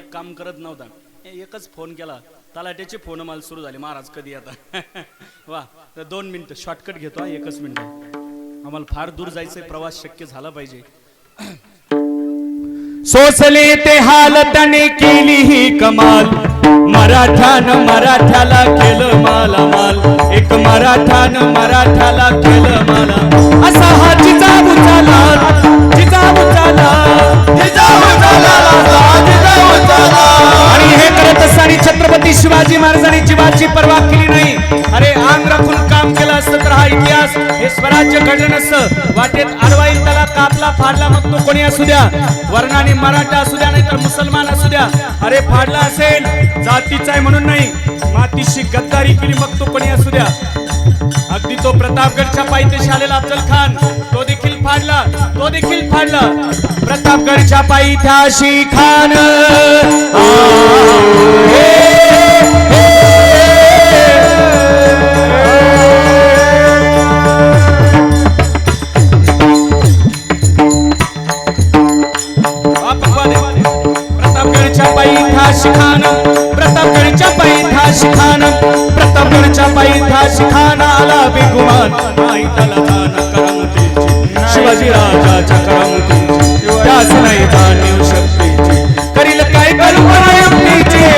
एक काम करत नव्हता, एकच फोन केला, तलाट्याचे फोन मला सुरू झाले, महाराज कधी येता. वा, तर 2 मिनिटं शॉर्टकट घेतो, 1 मिनिट. आम्हाला फार दूर जायचंय, प्रवास शक्य झाला पाहिजे. सोसले ते हाल त्याने केली ही कमाल, मराठ्यानं मराठ्याला केलं मालामाल, एक मराठ्यानं मराठ्याला केलं माला. असा हा जिजाऊ झाला, जिजाऊ झाला, जिजाऊ झाला, जिजाऊ झाला. आणि हे करत असताना छत्रपती शिवाजी महाराजांनी जीवाची पर्वा केली नाही. अरे अंग राखून काम केलं असतं तर हा इतिहास, हे स्वराज्य घडलं नसतं. वाटेत आडवाई त्याला कापला फाडला, मग तो कोणी असू द्या, वर्णाने मराठा असू द्या नाही तर मुसलमान असू द्या. अरे फाडला असेल जातीचा आहे म्हणून नाही, मातीशी गद्दारी केली, मग तो कोणी असू द्या. अगदी तो प्रतापगडच्या पायथ्याशी आलेला अफजल खान, तो देखील फाडला, तो देखील फाडला. प्रतापगडच्या पायथ्याशी खान प्रतापगडच्या पायथ्याशी खान, प्रतापगडच्या पायथ्याशी खान, प्रतापगडच्या पायथ्याशी खान आला बेगुमान. नाही त्याला जाण करामतीची, शिवाजी राजाच्या करामतीची, त्यास नाही जाणीव शक्तीची, करील काय कल्पना युक्तीची,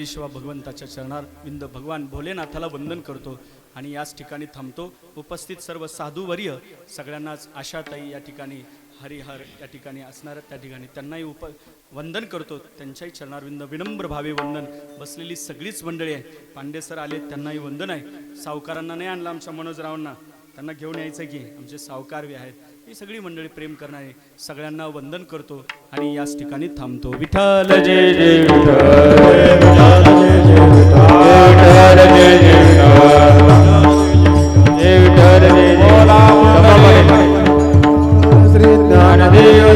शिवा भगवंताच्या चरणार विंद भगवान भोलेनाथाला वंदन करतो आणि याच ठिकाणी थांबतो. उपस्थित सर्व साधूवर्य सगळ्यांनाच आशाताई या ठिकाणी, हरिहर या ठिकाणी असणार त्या ठिकाणी त्यांनाही वंदन करतो. त्यांच्याही चरणारविंद विनम्र भावे वंदन. बसलेली सगळीच मंडळी आहे. पांडे सर आले, त्यांनाही वंदन आहे. सावकारांना नाही आणलं आमच्या मनोजरावांना, त्यांना घेऊन यायचं की आमचे सावकारवी आहेत. ही सगळी मंडळी प्रेम करणारे, सगळ्यांना वंदन करतो आणि याच ठिकाणी थांबतो. विठ्ठल जय जय श्री ज्ञानदेव